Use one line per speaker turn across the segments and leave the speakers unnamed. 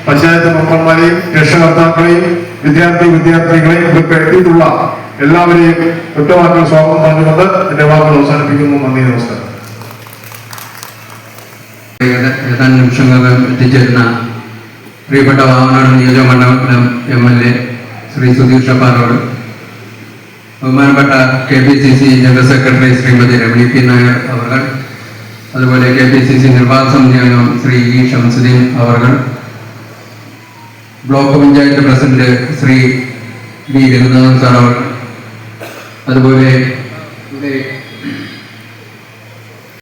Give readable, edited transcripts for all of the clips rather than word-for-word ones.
പഞ്ചായത്ത് മെമ്പർമാരെയും രക്ഷകർത്താക്കളെയും വിദ്യാർത്ഥികളെയും ഇതൊക്കെ എത്തിയിട്ടുള്ള എല്ലാവരെയും ഒറ്റവാക്കിൽ സ്വാഗതം പറഞ്ഞുകൊണ്ട് എന്റെ വാക്കുകൾ അവസാനിപ്പിക്കുന്നു. നന്ദി, നമസ്കാരം.
ഏതാനും നിമിഷങ്ങൾക്കകം എത്തിച്ചേരുന്ന പ്രിയപ്പെട്ട വാമനാട് നിയോജകമണ്ഡലം MLA ശ്രീ സുധീർ ഷപ്പാറോട്, ബഹുമാനപ്പെട്ട KPCC general secretary Shrimati Ramani P. Nair അവർ, അതുപോലെ KPCC നിർവാഹക സമിതി അംഗം ശ്രീ E. ഷംസുദ്ദീൻ അവർ, block panchayat president Shri B. Raghunathan sir അവർ, അതുപോലെ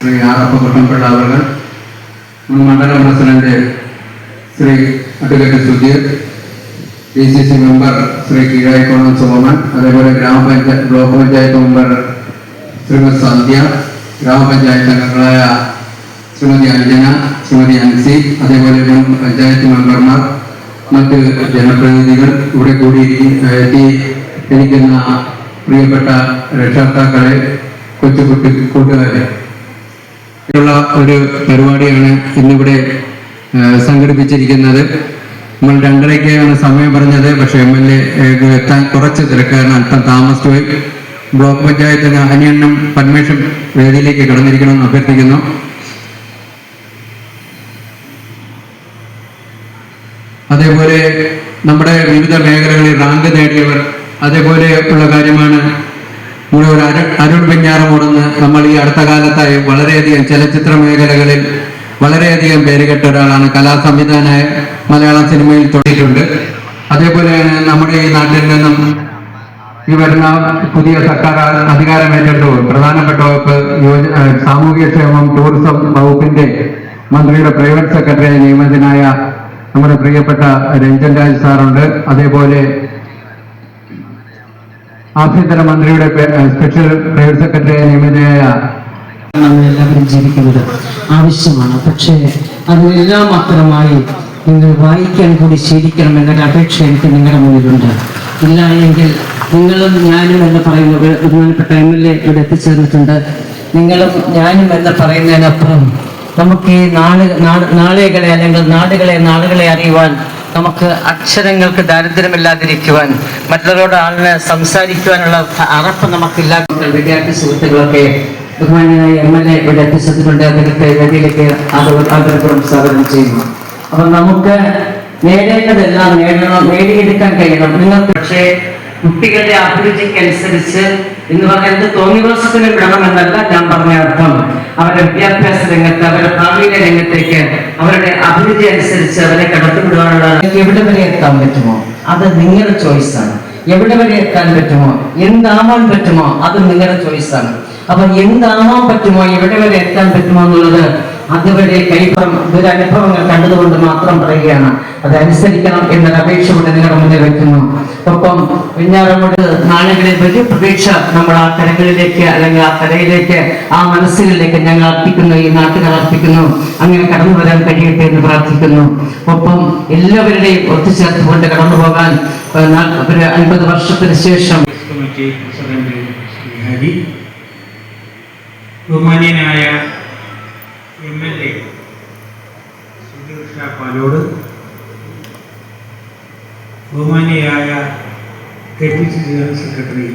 ശ്രീ R. കുട്ടൻപിള്ള അവർ, മുൻ മണ്ഡലം president Shri advocate Sudheer, DCC member Shri Keezhayikkonam Soman, അതേപോലെ ബ്ലോക്ക് പഞ്ചായത്ത് മെമ്പർ ശ്രീമതി സന്ധ്യ, ഗ്രാമപഞ്ചായത്ത് അംഗങ്ങളായ ശ്രീമതി അഞ്ജന, ശ്രീമതി അൻസി, അതേപോലെ മുൻ പഞ്ചായത്ത് മെമ്പർമാർ, മറ്റ് ജനപ്രതിനിധികൾ, ഇവിടെ എത്തിയിരിക്കുന്ന പ്രിയപ്പെട്ട രക്ഷകർത്താക്കളെ, കൂട്ടുകാരെ, ഉള്ള ഒരു പരിപാടിയാണ് ഇന്നിവിടെ സംഘടിപ്പിച്ചിരിക്കുന്നത്. നമ്മൾ 2:30-ക്കാണ് സമയം പറഞ്ഞത്. പക്ഷേ MLA എത്താൻ കുറച്ച് തിരക്കാണ്, അല്പം താമസിച്ചു പോയി. ബ്ലോക്ക് പഞ്ചായത്തിന് അന്യണ്ണം പർമിഷൻ വേദിയിലേക്ക് കടന്നിരിക്കണമെന്ന് അഭ്യർത്ഥിക്കുന്നു. അതേപോലെ നമ്മുടെ വിവിധ മേഖലകളിൽ റാങ്ക് നേടിയവർ, അതേപോലെ ഉള്ള കാര്യമാണ്. ഒരു അരുൺ വെഞ്ഞാറമൂടെന്ന് നമ്മൾ ഈ അടുത്ത കാലത്തായി വളരെയധികം ചലച്ചിത്ര മേഖലകളിൽ വളരെയധികം പേരുകെട്ട ഒരാളാണ്. കലാസംവിധാനായ മലയാള സിനിമയിൽ തുടങ്ങിയിട്ടുണ്ട്. അതേപോലെയാണ് നമ്മുടെ ഈ നാട്ടിൽ നിന്നും ഈ വരുന്ന പുതിയ സർക്കാർ അധികാരമേറ്റെടുത്തു പ്രധാനപ്പെട്ട വകുപ്പ് സാമൂഹ്യക്ഷേമം ടൂറിസം വകുപ്പിന്റെ മന്ത്രിയുടെ പ്രൈവറ്റ് സെക്രട്ടറിയായി നിയമിതനായ നമ്മുടെ പ്രിയപ്പെട്ട രഞ്ജൻ രാജ് സാറുണ്ട്. അതേപോലെ ആഭ്യന്തര മന്ത്രിയുടെ സ്പെഷ്യൽ പ്രൈവറ്റ് സെക്രട്ടറിയായി നിയമിതനായ
എല്ലാവരും ജീവിക്കുന്നത് ആവശ്യമാണ്. പക്ഷേ അതിനെല്ലാം അപ്പുറമായി നിങ്ങൾ വായിക്കാൻ കൂടി ശീലിക്കണം എന്നൊരു അപേക്ഷ എനിക്ക് നിങ്ങളുടെ മുന്നിലുണ്ട്. ഇല്ല എങ്കിൽ നിങ്ങളും ഞാനും എന്ന് പറയുന്ന ബഹുമാനപ്പെട്ട MLA ഇവിടെ എത്തിച്ചേർന്നിട്ടുണ്ട്. നിങ്ങളും ഞാനും എന്ന് പറയുന്നതിനപ്പുറം നമുക്ക് ഈ നാളുകളെ അല്ലെങ്കിൽ നാടുകളെ അറിയുവാൻ, നമുക്ക് അക്ഷരങ്ങൾക്ക് ദാരിദ്ര്യമില്ലാതിരിക്കുവാൻ, മറ്റുള്ളവരോട് ആളിനെ സംസാരിക്കുവാനുള്ള അറപ്പ് നമുക്കില്ലാത്ത വിദ്യാർത്ഥി സുഹൃത്തുക്കളൊക്കെ ബഹുമാനായ MLA ഇവിടെ എത്തിച്ചതുകൊണ്ട് അദ്ദേഹത്തെ വേദിയിലേക്ക് ആദരപൂർവ്വം സ്വാഗതം ചെയ്യുന്നു. അപ്പൊ നമുക്ക് നേടേണ്ടതെല്ലാം നേടിയെടുക്കാൻ കഴിയണം. നിങ്ങൾക്ക് പക്ഷേ കുട്ടികളുടെ അഭിരുചിക്കനുസരിച്ച് എന്ന് പറയുന്നത് തോന്നിവാസത്തിന് വിടണമെന്നല്ല ഞാൻ പറഞ്ഞ അർത്ഥം. അവരുടെ വിദ്യാഭ്യാസ രംഗത്ത്, അവരുടെ ഭാവിയിലെ രംഗത്തേക്ക് അവരുടെ അഭിരുചി അനുസരിച്ച് അവരെ കടത്തിവിടുവാനുള്ള എവിടെ വരെ എത്താൻ പറ്റുമോ അത് നിങ്ങളുടെ ചോയ്സാണ്. എവിടെ വരെ എത്താൻ പറ്റുമോ, എന്താവാൻ പറ്റുമോ അത് നിങ്ങളുടെ ചോയ്സാണ്. അപ്പൊ എന്താവാൻ പറ്റുമോ, എവിടെ വരെ എത്താൻ പറ്റുമോ എന്നുള്ളത് അതുവരെ ദുരനുഭവങ്ങൾ കണ്ടതുകൊണ്ട് മാത്രം പറയുകയാണ്. അതനുസരിക്കണം എന്നൊരു അപേക്ഷ കൊണ്ട് നിങ്ങളുടെ മുന്നിൽ വെക്കുന്നു. ഒപ്പം വെഞ്ഞാറമൂട് നാളുകളിൽ വലിയ പ്രതീക്ഷ നമ്മൾ ആ കരകളിലേക്ക് അല്ലെങ്കിൽ ആ കരയിലേക്ക്, ആ മനസ്സുകളിലേക്ക് ഞങ്ങൾ അർപ്പിക്കുന്നു, ഈ നാട്ടുകാർ അർപ്പിക്കുന്നു. അങ്ങനെ കടന്നു വരാൻ കഴിയട്ടെ എന്ന് പ്രാർത്ഥിക്കുന്നു. ഒപ്പം എല്ലാവരുടെയും ഒത്തുചേർത്തുകൊണ്ട് കടന്നു പോകാൻ 50 വർഷത്തിന് ശേഷം
ബഹുമാന്യനായ MLA സുധീർ ഷാപ്പാലോട്, ബഹുമാന്യയായ KPCC ജനറൽ സെക്രട്ടറി